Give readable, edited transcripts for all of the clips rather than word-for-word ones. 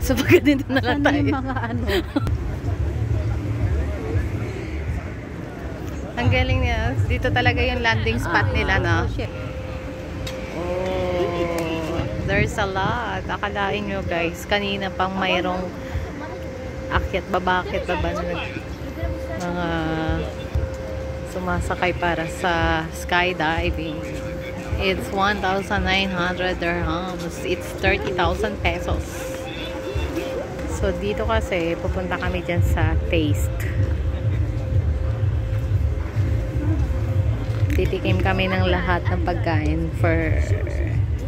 So pagka dito na lang tayo. Mga ano. Ang galing niya. Dito talaga yung landing spot nila, no? Oh, there's a lot. Akalain nyo, guys. Kanina pang mayroong akyat babakit mga sumasakay para sa skydiving. It's 1,900 dirhams. It's 30,000 pesos. So, dito kasi, pupunta kami dyan sa Taste. Titikim kami ng lahat ng pagkain for,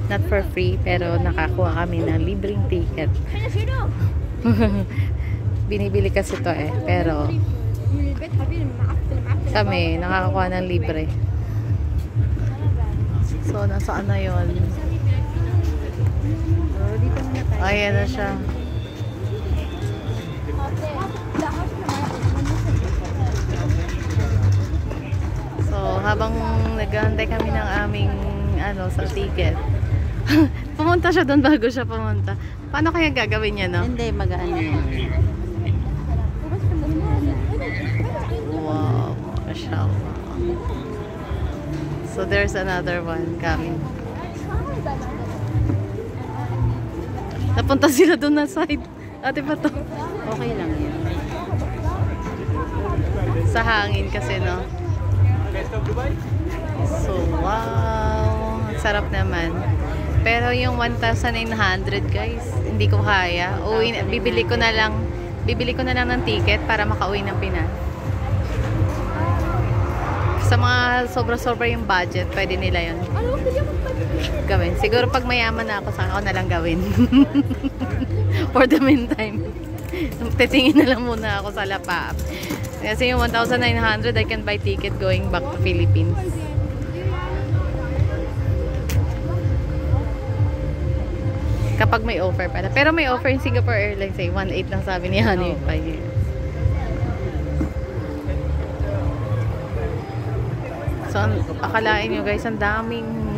not for free, pero nakakuha kami ng libreng ticket. Binibili kasi to pero kami nakakakuha ng libre. So, nasaan na yun? Ayan na siya. So, habang naghahantay kami ng aming sa ticket. Pumunta siya doon bago siya pumunta. Paano kaya gagawin niya, no? Hindi, magaan yun. Wow, mashallah. So, there's another one coming. Napunta sila doon na side. Ate pa to. Okay lang yun. Sa hangin kasi, no? So, wow. Ang sarap naman. Pero yung 1,900, guys, hindi ko kaya. Bibili ko na lang ng ticket para makauwi ng Pinas. Sa mga sobra-sobra yung budget, pwede nila yun gawin. Siguro pag mayaman na ako, saka ako na lang gawin. For the meantime. Titingin na lang muna ako sa Lapa. Kasi yung 1,900, I can buy ticket going back to Philippines. Kapag may offer pala. Pero may offer in Singapore Airlines, 1,800 lang sabi ni Honey. So, akalain nyo guys, ang daming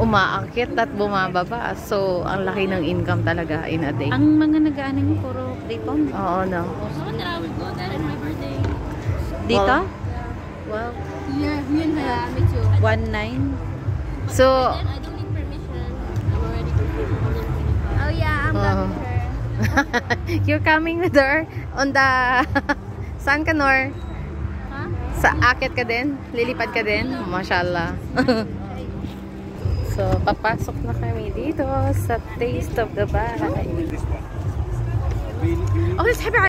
umaakit at bumababa. So, ang laki ng income talaga in a day. Ang mga nag-ano nyo, puro dito? Oo, no. Dito? Well, yeah, me too. 1,900. so, I don't need permission. I'm already prepared. Oh yeah, I'm coming here. you're coming there on the... Saan ka, Nor? Huh? Sa akit ka din? Lilipad ka din? Mashallah. So, papasok na kami dito sa Taste of Dubai. Oh, it's happy.